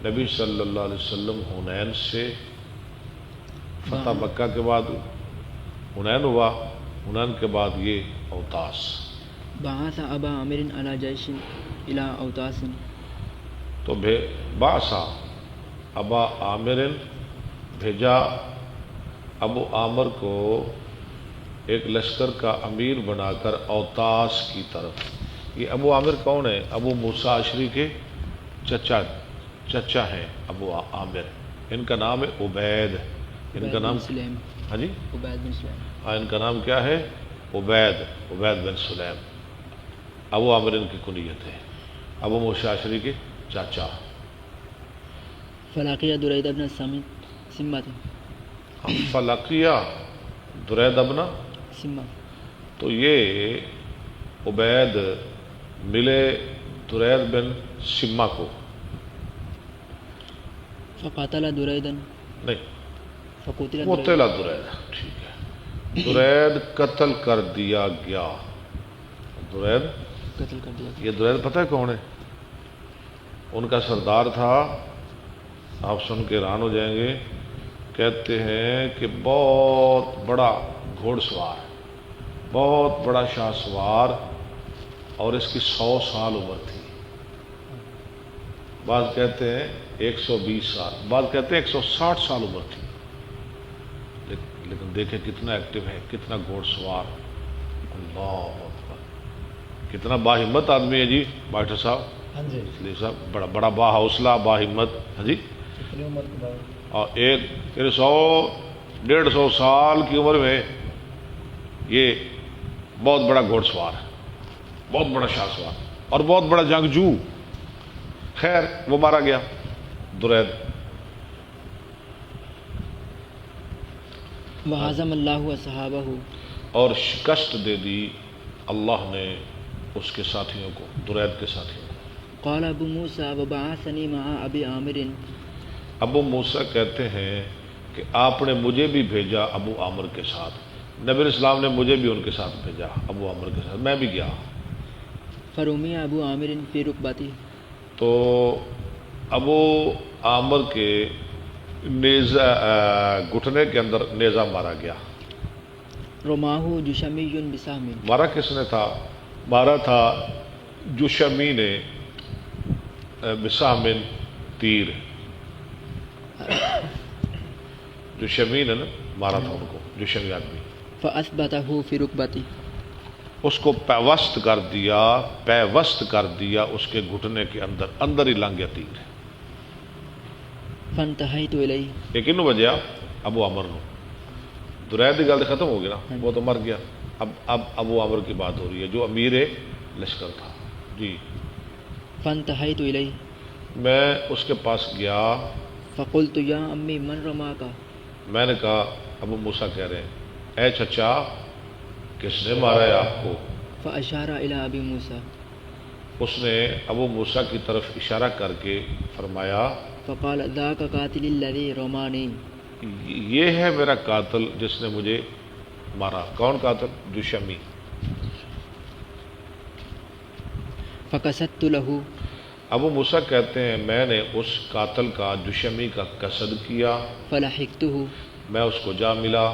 نبی صلی اللہ علیہ وسلم حنین سے فتح مکہ کے بعد حنین ہوا، حنین کے بعد یہ اوتاس. بعث ابا عامر علی جیش الی اوتاس. تو بعثا ابا عامر، بھیجا ابو عامر کو ایک لشکر کا امیر بنا کر اوتاس کی طرف. یہ ابو عامر کون ہے؟ ابو موسیٰ اشعری کے چچا ہیں ابو عامر. ان کا نام ہے عبید. ان کا نام سلیم. ہاں جی عبید بن سلیم. ہاں، ان کا نام کیا ہے؟ عبید بن سلیم. ابو عامر ان کی کنیت ہے، ابو موسیٰ اشعری کے چاچا. فلاقیہ درید بن سمت. فلقیہ درید ابن سمت. تو یہ عبید ملے درید بن سما کو. فقاتل دریدا. نہیں، فقتل قتل درید. ٹھیک ہے، درید قتل کر دیا گیا. درید قتل کر دیا. یہ درید پتہ ہے کون ہے؟ ان کا سردار تھا، آپ سن کے حیران ہو جائیں گے. کہتے ہیں کہ بہت بڑا گھوڑ سوار، بہت بڑا شاہ سوار، اور اس کی 100 سال عمر تھی. بعض کہتے ہیں 120 سال، بعض کہتے ہیں 160 سال عمر تھی. لیکن دیکھیں کتنا ایکٹیو ہے، کتنا گھوڑ سوار. اللہ اکبر، کتنا باہمت آدمی ہے جی ڈاکٹر صاحب. ہاں جی. اسلیے صاحب بڑا با حوصلہ، باہمت. ہاں جی. کتنی عمر کے بعد؟ اور ایک 100-150 سال کی عمر میں یہ بہت بڑا گھوڑ سوار ہے، بہت بڑا شاہ سوار اور بہت بڑا جنگجو. خیر وہ مارا گیا درید. وَعَزَمَ اللَّهُ أَصْحَابَهُ. اور شکست دے دی اللہ نے اس کے ساتھیوں کو، درید کے ساتھیوں کو. قال ابو موسیٰ وبعثنی مع ابی عامر. ابو موسیٰ کہتے ہیں کہ آپ نے مجھے بھی بھیجا ابو عامر کے ساتھ. نبی اسلام نے مجھے بھی ان کے ساتھ بھیجا، ابو عامر کے ساتھ میں بھی گیا. فرمی ابو عامر فی رکبتی. تو ابو عامر کے نیزہ گھٹنے کے اندر نیزہ مارا گیا. رماہ جشمی بسہم. مارا کس نے تھا؟ مارا تھا جشمی نے بسہم، تیر. جشمی نے مارا تھا ان کو، جشمی آدمی. فاثبتہ فی رکبتی. اس کو پیوست کر دیا اس کے گھٹنے کے اندر ہی لنگ گیا تیر. فانتہیت الیہ. لیکن وجہ ابو عامر نو درید کی گل ختم ہو گئی نا، وہ تو مر گیا. اب ابو عامر کی بات ہو رہی ہے جو امیر لشکر تھا. جی. فانتہیت الیہ. میں اس کے پاس گیا. فقلت یا امی من رماکا. میں نے کہا، ابو موسیٰ کہہ رہے ہیں، اے چچا کس نے مارا ہے آپ کو؟ فاشار الی ابی موسیٰ. اس نے ابو موسیٰ کی طرف اشارہ کر کے فرمایا، فقال ذاک قاتل الذی رمانی. یہ ہے میرا قاتل جس نے مجھے مارا. کون قاتل؟ جشمی. فقصدت له. ابو موسیٰ کہتے ہیں میں نے اس قاتل کا، جشمی کا قصد کیا. فلحقته. میں اس کو جا ملا.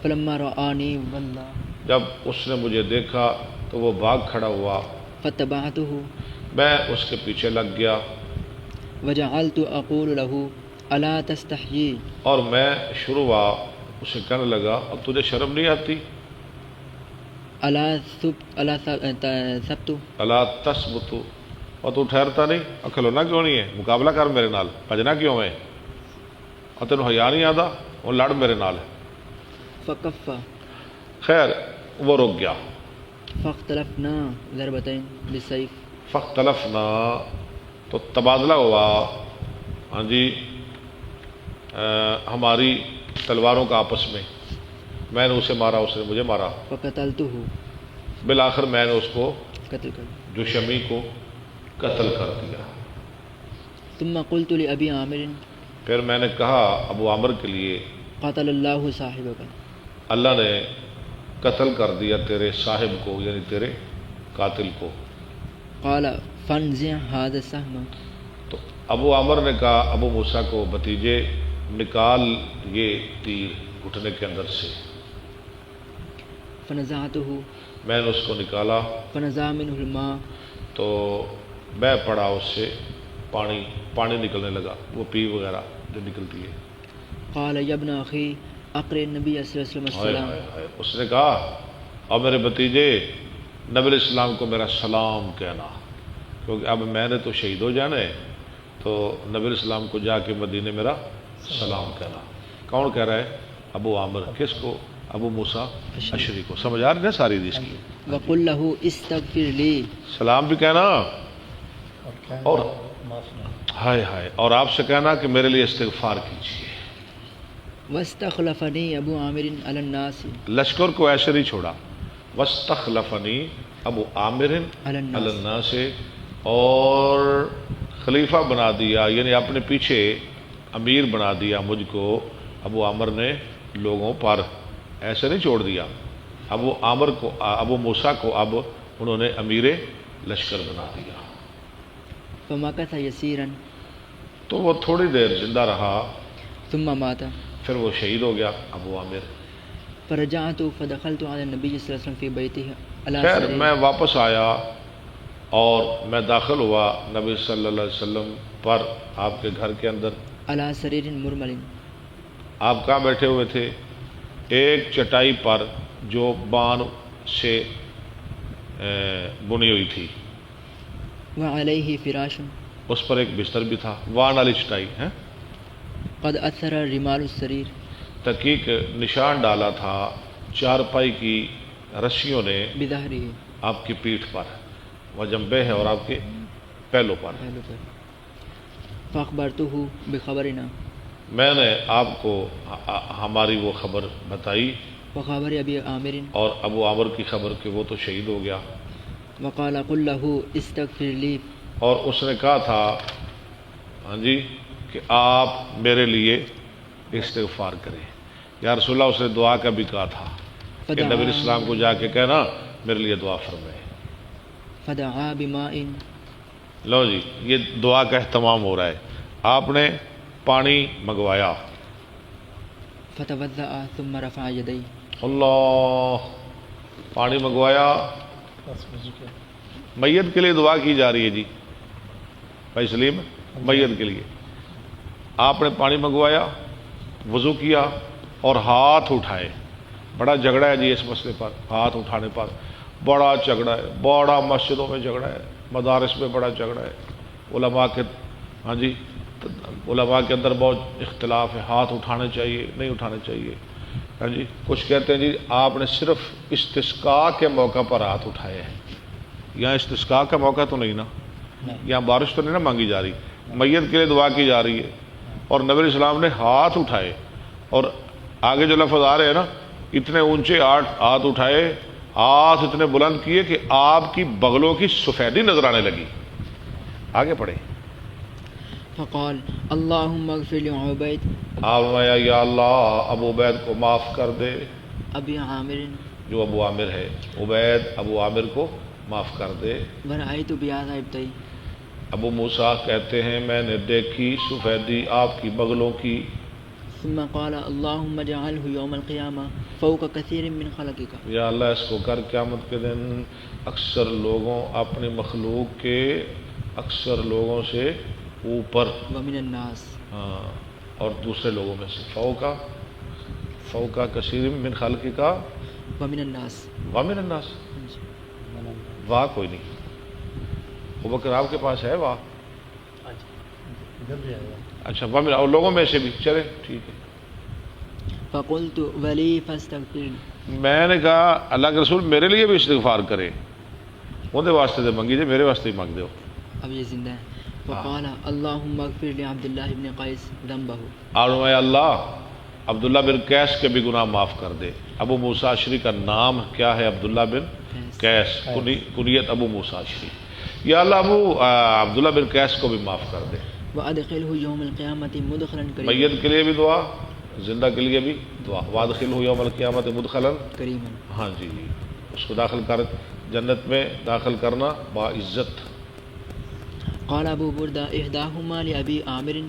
فلما رآنی ولى. جب اس نے مجھے دیکھا تو وہ بھاگ کھڑا ہوا. فتبعته. میں اس کے پیچھے لگ گیا. وجعلت اقول له الا تستحیی. اور میں شروع ہوا اسے کہنے لگا، اب تجھے شرم نہیں آتی؟ الا ثبت. الا تثبت. اور تو ٹھہرتا نہیں؟ اور کھلونا کیوں نہیں ہے؟ مقابلہ کر میرے نال. بھجنا کیوں ہے؟ اور تینوں حیا نہیں آتا؟ اور لڑ میرے نال. فکف. خیر وہ رک گیا. فاختلفنا ضربتين بالسيف. فاختلفنا تو تبادلہ ہوا. ہاں جی، ہماری تلواروں کا آپس میں. میں نے اسے مارا، اس نے مجھے مارا. فقتلته. بالآخر میں نے اس کو، قتل کر. جشمی کو قتل کر دیا. ثم قلت لأبي عامر. پھر میں نے کہا ابو عامر کے لیے، قتل اللہ صاحبک. اللہ نے قتل کر دیا تیرے صاحب کو، یعنی تیرے قاتل کو. قال فانزع هذا السهم. تو ابو عامر نے کہا ابو موسیٰ کو بھتیجے نکال یہ تیر گھٹنے کے اندر سے. فنزعته میں نے اس کو نکالا فنزع منه الماء تو بہہ پڑا اس سے پانی نکلنے لگا، وہ پی وغیرہ جو نکلتی ہے. قال یا ابن اخی اقرئ النبی صلی اللہ علیہ وسلم السلام. اس نے کہا اور میرے بھتیجے نبی علیہ السلام کو میرا سلام کہنا، کیونکہ اب میں نے تو شہید ہو جانا ہے، تو نبی علیہ السلام کو جا کے مدینے میرا سلام کہنا. کون کہہ رہا ہے؟ ابو عامر. کس کو؟ ابو موسیٰ اشعری کو. سمجھ آ رہی ہے ساری حدیث کی؟ وقل له استغفر لی. سلام بھی کہنا اور ہائے ہائے، اور آپ سے کہنا کہ میرے لیے استغفار کیجیے. واستخلفنی ابو عامر علی الناس. لشکر کو ایسے نہیں چھوڑا. واستخلفنی ابو عامر علی الناس، اور خلیفہ بنا دیا، یعنی اپنے پیچھے امیر بنا دیا مجھ کو ابو عامر نے لوگوں پر. ایسے نہیں چھوڑ دیا. ابو عامر کو، ابو موسیٰ کو اب انہوں نے امیر لشکر بنا دیا. فمکث یسیرا، تو وہ تھوڑی دیر زندہ رہا، ثم مات. پھر وہ شہید ہو گیا ابو عامر. فرجعت فدخلت علی النبی صلی اللہ علیہ وسلم فی بیتہ علی خیر سریر. میں واپس آیا اور میں داخل ہوا نبی صلی اللہ علیہ وسلم پر، آپ کے گھر کے اندر. علی سریر مرمل. آپ کہاں بیٹھے ہوئے تھے؟ ایک چٹائی پر جو بان سے بنی ہوئی تھی، وعلیہ فراش. اس پر ایک بستر بھی تھا. وان والی چٹائی ہے. قد اثر رمال السریر. تحقیق نشان ڈالا تھا چارپائی کی رسیوں نے بظہرہ، آپ کی پیٹھ پر، وجنبہ ہے اور آپ کے پہلوں پر. پہلو پر. فاخبرتہ بخبرنا. میں نے آپ کو ہماری وہ خبر بتائی وخبر ابی عامر. اور ابو عامر کی خبر کہ وہ تو شہید ہو گیا. وقال قل له استغفر لی. اور اس نے کہا تھا ہاں جی کہ آپ میرے لیے استغفار کریں. یا رسول اللہ، اس نے دعا کا بھی کہا تھا کہ نبی علیہ السلام کو جا کے کہنا میرے لیے دعا فرمائے. فدعا بماء. لو جی، یہ دعا کا اہتمام ہو رہا ہے. آپ نے پانی منگوایا. فتوضأ ثم رفع یدیہ. اللہ، پانی منگوایا. میت کے لیے دعا کی جا رہی ہے جی بھائی سلیم، میت کے لیے. آپ نے پانی منگوایا، وضو کیا اور ہاتھ اٹھائے. بڑا جھگڑا ہے جی اس مسئلے پر، ہاتھ اٹھانے پر بڑا جھگڑا ہے. بڑا مسجدوں میں جھگڑا ہے، مدارس میں بڑا جھگڑا ہے. علماء کے ہاں جی علماء کے اندر بہت اختلاف ہے، ہاتھ اٹھانے چاہیے نہیں اٹھانے چاہیے. ہاں جی کچھ کہتے ہیں جی آپ نے صرف استسقاء کے موقع پر ہاتھ اٹھائے ہیں. یہاں استسقاء کا موقع تو نہیں نا، یہاں بارش تو نہیں نا مانگی جا رہی، میت کے لیے دعا کی جا رہی ہے. اور نبی علیہ السلام نے ہاتھ اٹھائے، اور آگے جو لفظ آ رہے ہیں نا، اتنے اونچے ہاتھ اٹھائے، ہاتھ اتنے بلند کیے کہ آپ کی بغلوں کی سفیدی نظر آنے لگی. آگے پڑھے. فقال اللہم اغفر لعبید. آپ نے یا اللہ ابو عبید کو معاف کر دے. ابی عامر. جو ابو عامر ہے، عبید ابو عامر کو معاف کر دے. ورأیت بیاض ابطی. ابو موسیٰ کہتے ہیں میں نے دیکھی سفیدی آپ کی بغلوں کی. ثم قال اللہم اجعلہ یوم القیامہ فوق کثیر من خلقک. یا اللہ اس کو کر قیامت کے دن اکثر لوگوں، اپنی مخلوق کے اکثر لوگوں سے اوپر. ومن الناس. ہاں، اور دوسرے لوگوں میں سے. فوقا کثیر من خلقک ومن الناس. ومن الناس. واہ کوئی نہیں. ابوبکر آپ کے پاس ہے واہ؟ اچھا ومن، اور لوگوں میں سے بھی. چلے ٹھیک ہے. فقلت ولی فاستغفر. میں نے کہا اللہ کے رسول میرے لیے بھی استغفار کرے. اندر واسطے تو منگی جے، میرے واسطے ہی مانگ دو. اب یہ زندہ ہے. فقال اللہم اغفر لعبداللہ بن قیس ذنبہ. اور اے اللہ عبداللہ بن قیس کے بھی گناہ معاف کر دے. ابو موسیٰ اشعری کا نام کیا ہے؟ عبداللہ بن قیس، کنیت ابو موسیٰ اشعری. یا اللہ ابو عبداللہ بن قیس کو بھی معاف کر دے. وادخلہ یوم القیامت مدخلا کریما. میت کے لیے بھی دعا، زندہ کے لیے بھی دعا. وادخلہ یوم القیامت مدخلا کریما. ہاں جی، اس کو داخل کر، جنت میں داخل کرنا با عزت. قال أبو بردة إحداهما لأبي عامر